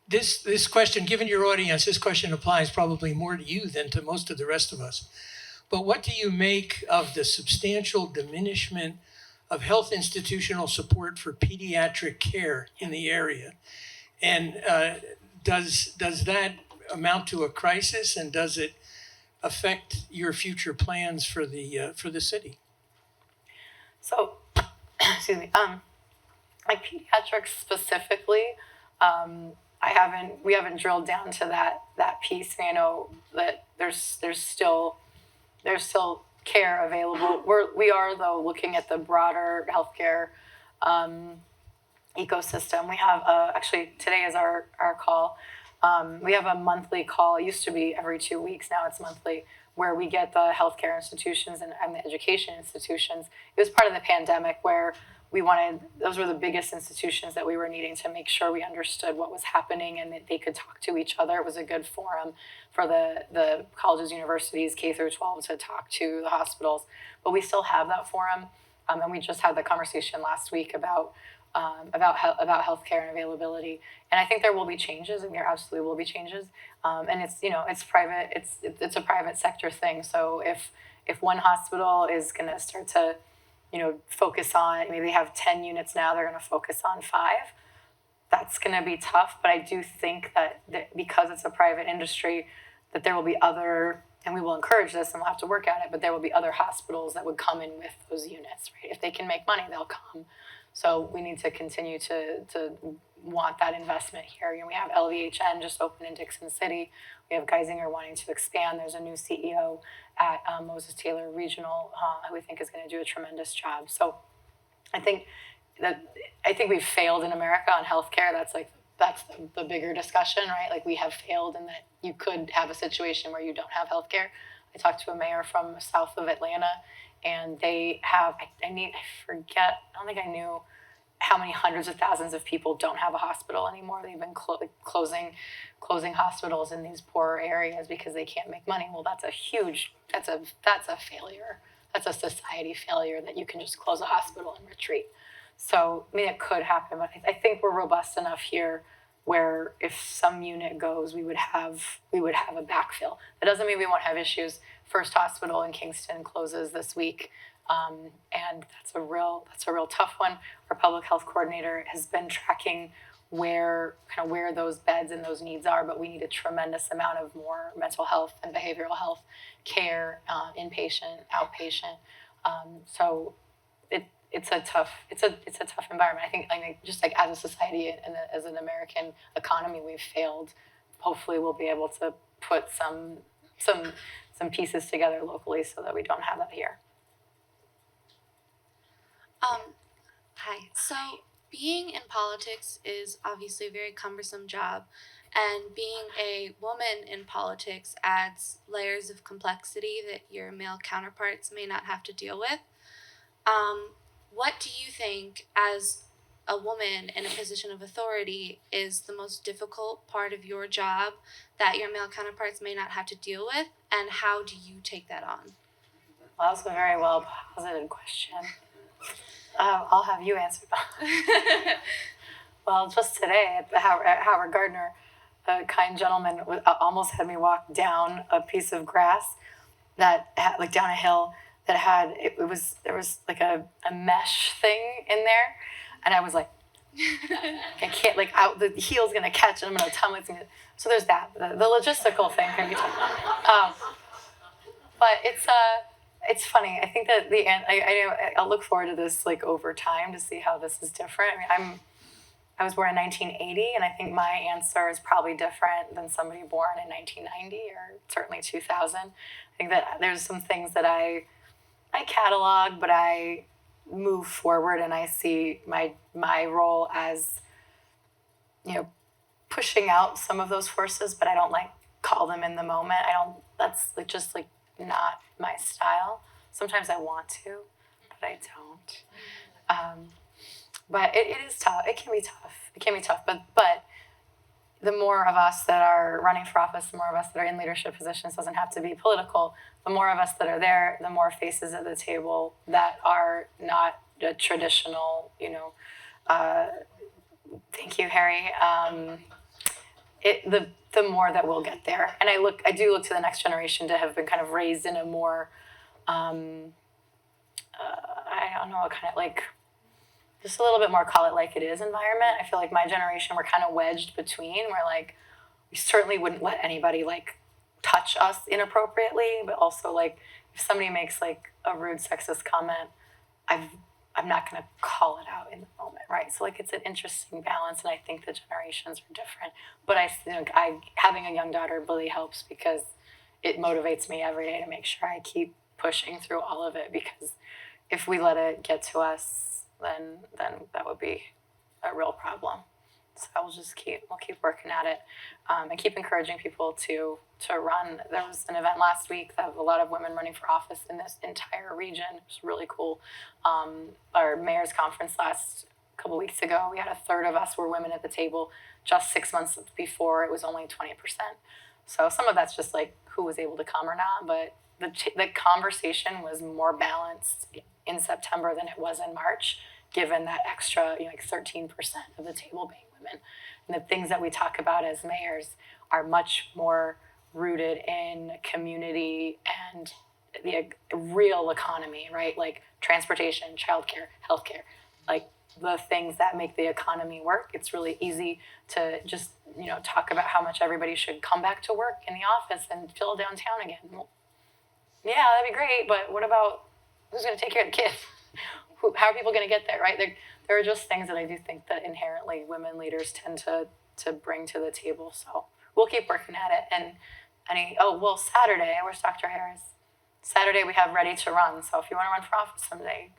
This question, given your audience, this question applies probably more to you than to most of the rest of us. But what do you make of the substantial diminishment of health institutional support for pediatric care in the area? And does that amount to a crisis, and does it affect your future plans for the city? So, excuse me. Like pediatrics specifically, we haven't drilled down to that piece. I know that there's still care available. We are though looking at the broader healthcare ecosystem. We have actually today is our call. We have a monthly call. It used to be every 2 weeks. Now it's monthly, where we get the healthcare institutions and the education institutions. It was part of the pandemic where those were the biggest institutions that we were needing to make sure we understood what was happening and that they could talk to each other. It was a good forum for the colleges, universities, K through 12 to talk to the hospitals. But we still have that forum. And we just had the conversation last week about healthcare and availability. And I think there will be changes, and there absolutely will be changes. And it's private. It's a private sector thing. So if one hospital is going to start to focus on, maybe they have 10 units now, they're going to focus on 5. That's going to be tough. But I do think that because it's a private industry, that there will be other, and we will encourage this and we'll have to work at it, but there will be other hospitals that would come in with those units, right? If they can make money, they'll come. So we need to continue to want that investment here. We have LVHN just opened in Dixon City. We have Geisinger wanting to expand. There's a new CEO at Moses Taylor Regional who we think is going to do a tremendous job. So I think we've failed in America on healthcare. That's the bigger discussion, right? We have failed in that you could have a situation where you don't have healthcare. I talked to a mayor from south of Atlanta, and they have, I don't think I knew how many hundreds of thousands of people don't have a hospital anymore. They've been closing hospitals in these poorer areas because they can't make money. Well, that's a failure. That's a society failure that you can just close a hospital and retreat. So, it could happen, but I think we're robust enough here where if some unit goes, we would have a backfill. That doesn't mean we won't have issues. First Hospital in Kingston closes this week, and that's a real tough one. Our public health coordinator has been tracking where those beds and those needs are, but we need a tremendous amount of more mental health and behavioral health care, inpatient, outpatient. So it's a tough environment. I think just like as a society and as an American economy, we've failed. Hopefully, we'll be able to put some pieces together locally so that we don't have that here. Hi. So, being in politics is obviously a very cumbersome job, and being a woman in politics adds layers of complexity that your male counterparts may not have to deal with. What do you think, as a woman in a position of authority, is the most difficult part of your job that your male counterparts may not have to deal with, and how do you take that on? Well, that was a very well posited question. I'll have you answer that. Well, just today at Howard Gardner, a kind gentleman almost had me walk down a piece of grass that had, like down a hill that had, there was like a mesh thing in there. And I was like, I can't, like, the heel's going to catch and I'm going to tumble. So there's that. The logistical thing can be tough. But it's funny. I think that I'll look forward to this like over time to see how this is different. I mean, I was born in 1980, and I think my answer is probably different than somebody born in 1990 or certainly 2000. I think that there's some things that I catalog, but I move forward, and I see my role as, pushing out some of those forces, but I don't like call them in the moment. That's like just like not my style. Sometimes I want to, but I don't. But it is tough. It can be tough. But the more of us that are running for office, the more of us that are in leadership positions, doesn't have to be political. The more of us that are there, the more faces at the table that are not a traditional, thank you, Harry. The more that we'll get there. And I do look to the next generation to have been kind of raised in a more, I don't know, kind of like, just a little bit more call it like it is environment. I feel like my generation, we're kind of wedged between. We're like, we certainly wouldn't let anybody like touch us inappropriately, but also like if somebody makes like a rude sexist comment, I'm not going to call it out in the moment, right? So like it's an interesting balance, and I think the generations are different. But I think having a young daughter really helps because it motivates me every day to make sure I keep pushing through all of it, because if we let it get to us, then that would be a real problem. So we'll keep working at it, and keep encouraging people to run. There was an event last week that had a lot of women running for office in this entire region. It was really cool. Our mayor's conference last couple weeks ago, we had a third of us were women at the table. Just 6 months before, it was only 20%. So some of that's just like who was able to come or not, but the conversation was more balanced in September than it was in March, given that extra, like 13% of the table being women. And the things that we talk about as mayors are much more rooted in community and the real economy, right? Like transportation, childcare, healthcare, like the things that make the economy work. It's really easy to just, talk about how much everybody should come back to work in the office and fill downtown again. Well, yeah, that'd be great, but what about who's going to take care of the kids? How are people going to get there, right? There are just things that I do think that inherently women leaders tend to bring to the table. So we'll keep working at it. And Saturday, where's Dr. Harris? Saturday we have Ready to Run. So if you want to run for office someday,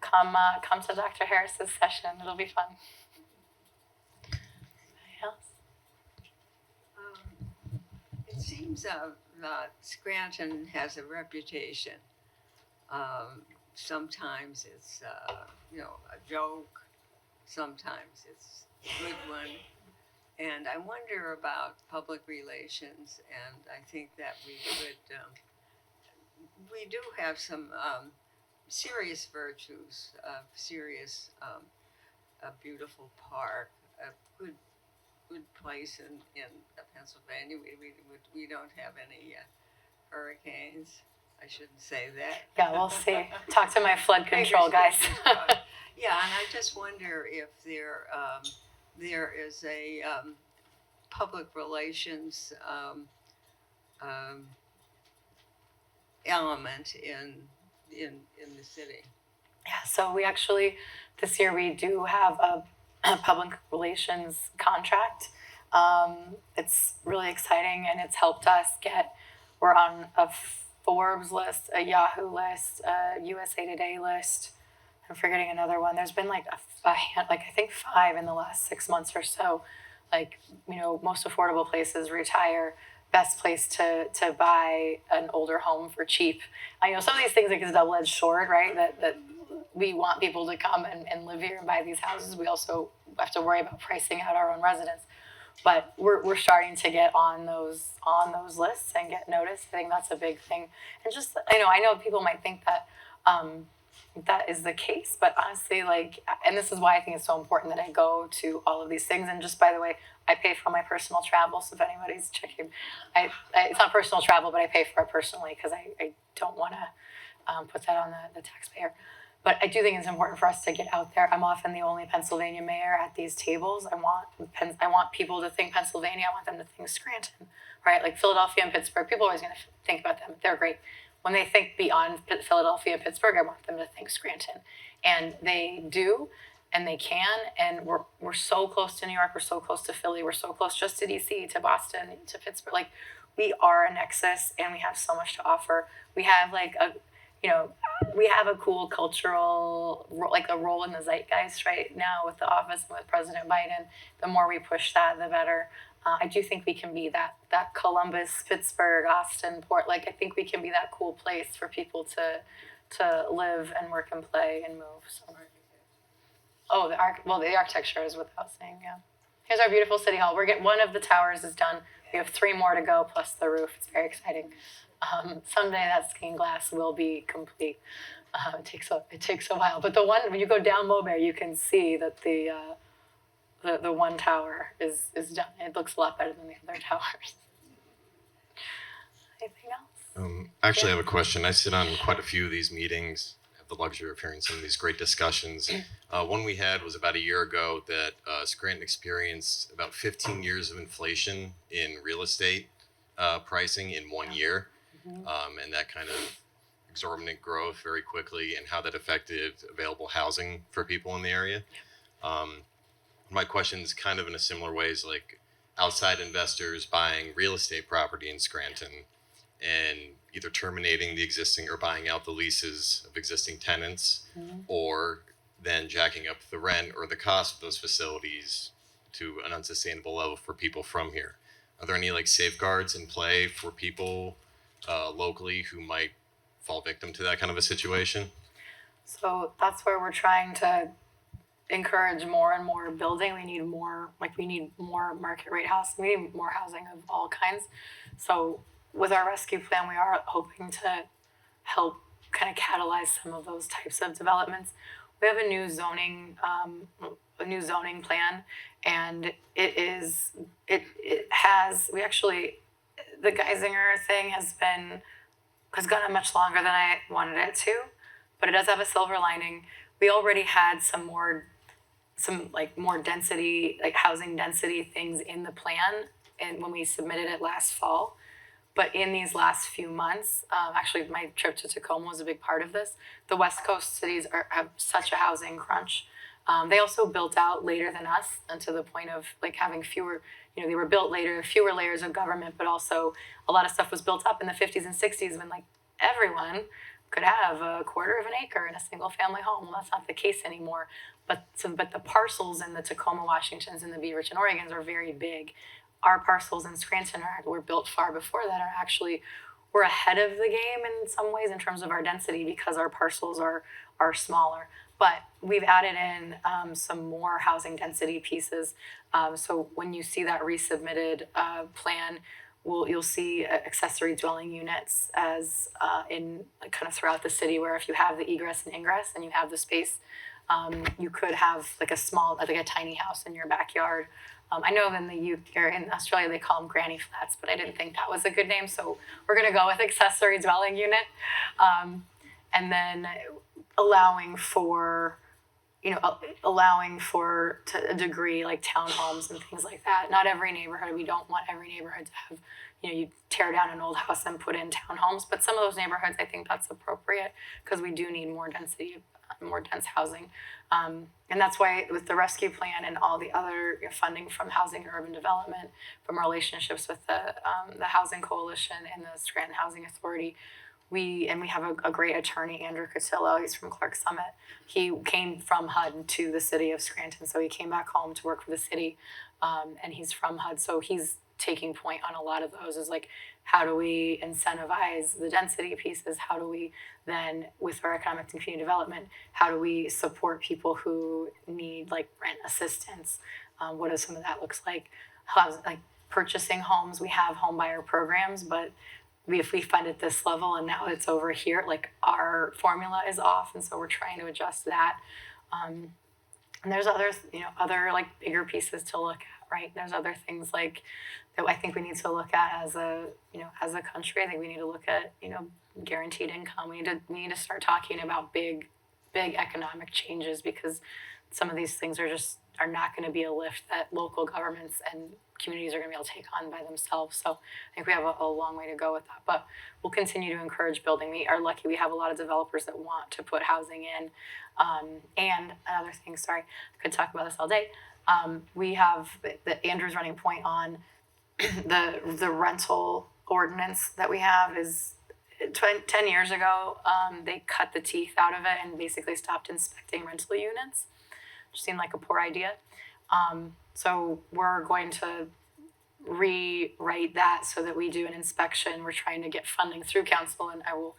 come to Dr. Harris's session. It'll be fun. Anybody else? It seems that Scranton has a reputation. Sometimes it's a joke, sometimes it's a good one, and I wonder about public relations. And I think that we do have some serious virtues, a beautiful park, a good place in Pennsylvania. We don't have any hurricanes. I shouldn't say that. Yeah, we'll see. Talk to my flood control guys. Yeah, and I just wonder if there there is a public relations element in the city. Yeah, so we actually, this year we do have a public relations contract. It's really exciting and it's helped us we're on a Forbes list, a Yahoo list, a USA Today list. I'm forgetting another one. There's been like I think 5 in the last 6 months or so. Like, most affordable places, retire, best place to buy an older home for cheap. I know some of these things like is a double-edged sword, right? That we want people to come and live here and buy these houses. We also have to worry about pricing out our own residents. But we're starting to get on those lists and get noticed. I think that's a big thing. And just I know people might think that that is the case, but honestly, and this is why I think it's so important that I go to all of these things. And just by the way, I pay for my personal travel. So if anybody's checking, it's not personal travel, but I pay for it personally because I don't want to put that on the taxpayer. But I do think it's important for us to get out there. I'm often the only Pennsylvania mayor at these tables. I want people to think Pennsylvania. I want them to think Scranton, right? Like Philadelphia and Pittsburgh. People are always going to think about them. They're great. When they think beyond Philadelphia and Pittsburgh, I want them to think Scranton. And they do, and they can. And we're so close to New York. We're so close to Philly. We're so close just to D.C., to Boston, to Pittsburgh. Like, we are a nexus, and we have so much to offer. We have we have a cool cultural, a role in the zeitgeist right now with the office and with President Biden. The more we push that, the better. I do think we can be that Columbus, Pittsburgh, Austin, Port. I think we can be that cool place for people to live and work and play and move. So. Oh, the architecture is without saying, yeah. Here's our beautiful city hall. One of the towers is done. We have 3 more to go, plus the roof. It's very exciting. Someday that stained glass will be complete. It takes a while, but the one when you go down Mowbray, you can see that the one tower is done. It looks a lot better than the other towers. Anything else? Actually, I have a question. I sit on quite a few of these meetings. I have the luxury of hearing some of these great discussions. One we had was about a year ago that Scranton experienced about 15 years of inflation in real estate pricing in 1 year. And that kind of exorbitant growth very quickly and how that affected available housing for people in the area. My question is kind of in a similar ways, like outside investors buying real estate property in Scranton and either terminating the existing or buying out the leases of existing tenants, or then jacking up the rent or the cost of those facilities to an unsustainable level for people from here. Are there any safeguards in play for people locally who might fall victim to that kind of a situation? So that's where we're trying to encourage more and more building. We need more market rate housing. We need more housing of all kinds. So with our rescue plan, we are hoping to help kind of catalyze some of those types of developments. We have a new zoning plan, and the Geisinger thing has gone on much longer than I wanted it to, but it does have a silver lining. We already had some more density, housing density things in the plan, and when we submitted it last fall. But in these last few months, actually my trip to Tacoma was a big part of this. The West Coast cities have such a housing crunch. They also built out later than us, and to the point of having fewer, they were built later, fewer layers of government, but also a lot of stuff was built up in the 50s and 60s when everyone could have a quarter of an acre in a single family home. Well, that's not the case anymore. But the parcels in the Tacoma, Washingtons, and the Beaverton, Oregons are very big. Our parcels in Scranton were built far before that. We're ahead of the game in some ways in terms of our density because our parcels are smaller. But we've added in some more housing density pieces. So when you see that resubmitted plan, you'll see accessory dwelling units as in kind of throughout the city, where if you have the egress and ingress and you have the space, you could have a tiny house in your backyard. I know in Australia they call them granny flats, but I didn't think that was a good name, so we're going to go with accessory dwelling unit, and then allowing for allowing for to a degree like townhomes and things like that. Not every neighborhood, we don't want every neighborhood to have, you tear down an old house and put in townhomes, but some of those neighborhoods, I think that's appropriate because we do need more density, more dense housing. And that's why with the rescue plan and all the other funding from Housing and Urban Development, from our relationships with the Housing Coalition and the Scranton Housing Authority, we have a great attorney, Andrew Cotillo. He's from Clark Summit. He came from HUD to the city of Scranton, so he came back home to work for the city, and he's from HUD, so he's taking point on a lot of those. Is like, how do we incentivize the density pieces? How do we then, with our economic and community development, how do we support people who need like rent assistance? What does some of that looks like? Like purchasing homes, we have home buyer programs, but if we fund at this level and now it's over here, like our formula is off, and so we're trying to adjust that. And there's others, other like bigger pieces to look at, right? There's other things like that I think we need to look at as a country. I think we need to look at, guaranteed income. We need to start talking about big economic changes, because some of these things are not going to be a lift that local governments and communities are going to be able to take on by themselves. So I think we have a long way to go with that, but we'll continue to encourage building. We are lucky we have a lot of developers that want to put housing in. And another thing, sorry, I could talk about this all day. We have Andrew's running point on the rental ordinance that we have is 10 years ago. They cut the teeth out of it and basically stopped inspecting rental units, which seemed like a poor idea. So we're going to rewrite that so that we do an inspection. We're trying to get funding through council, and I will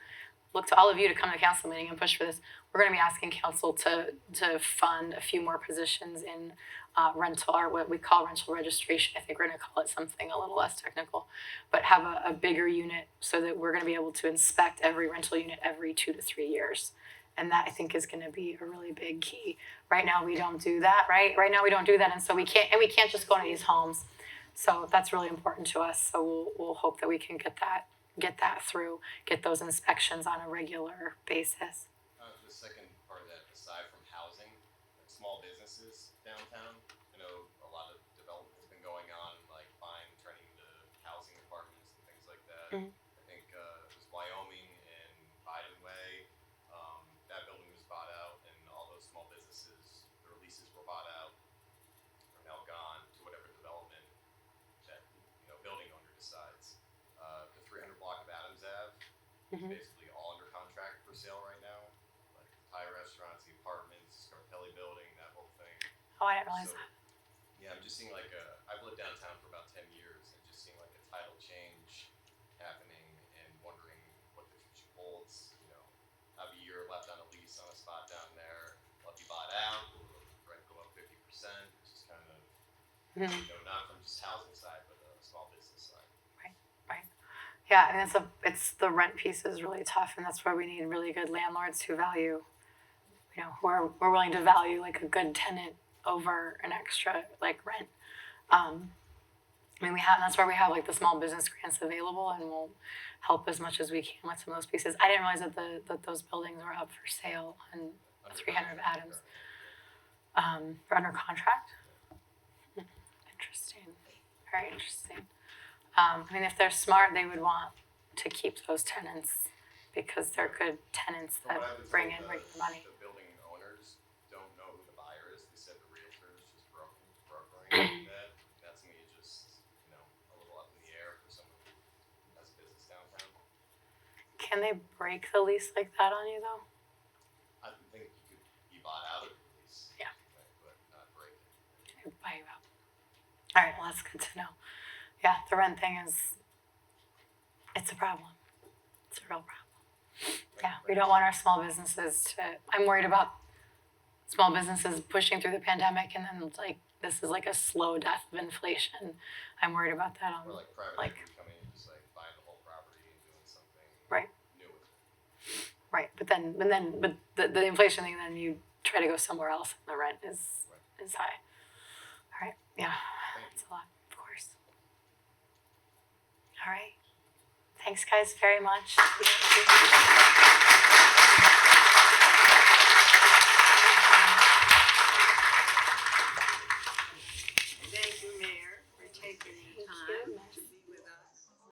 look to all of you to come to council meeting and push for this. We're going to be asking council to fund a few more positions in rental, or what we call rental registration. I think we're going to call it something a little less technical, but have a bigger unit so that we're going to be able to inspect every rental unit every 2 to 3 years. And that I think is going to be a really big key. Right now we don't do that, right? Right now we don't do that, and so we can't just go into these homes. So that's really important to us. So we'll hope that we can get that through, get those inspections on a regular basis. The second part of that, aside from housing, like small businesses downtown, I know a lot of development has been going on, like turning into housing apartments and things like that. Mhm. I think it was Wyoming and Biden Way. That building was bought out, and all those small businesses, their leases were bought out, are now gone to whatever development that building owner decides. The 300 block of Adams Ave is basically all under contract for sale right now. Like the Thai restaurants, the apartments, Scarpelli building, that whole thing. Oh, I didn't realize So, that. Yeah, I'm just seeing I've lived downtown for about 10 years, and just seeing like a tidal change happening and wondering what the future holds. Have a year left on a lease on a spot down there, let be bought out, or rent go up 50%. It's just kind of, not from just housing side, but the small business side. Right. Yeah, and it's the rent piece is really tough, and that's where we need really good landlords who value, who are willing to value like a good tenant over an extra like rent. That's where we have like the small business grants available, and we'll help as much as we can with some of those pieces. I didn't realize that those buildings were up for sale on 300 Adams. They're under contract. Interesting, very interesting. If they're smart, they would want to keep those tenants because they're good tenants that bring in regular money. The building owners don't know who the buyer is. They said the realtor is just brokering that. That's me just, a little up in the air for someone who has a business downtown. Can they break the lease like that on you though? I think you could be bought out of the lease. Yeah. But not break it. They buy you out. All right, well that's good to know. Yeah, the rent thing it's a problem. It's a real problem. Yeah, we don't want our small businesses I'm worried about small businesses pushing through the pandemic, and then this is like a slow death of inflation. I'm worried about that. Or like private equity coming in and just buying the whole property and doing something Right. new with it. Right, but the inflation thing, then you try to go somewhere else, and the rent is high. All right, yeah, it's a lot, of course. All right, thanks guys very much.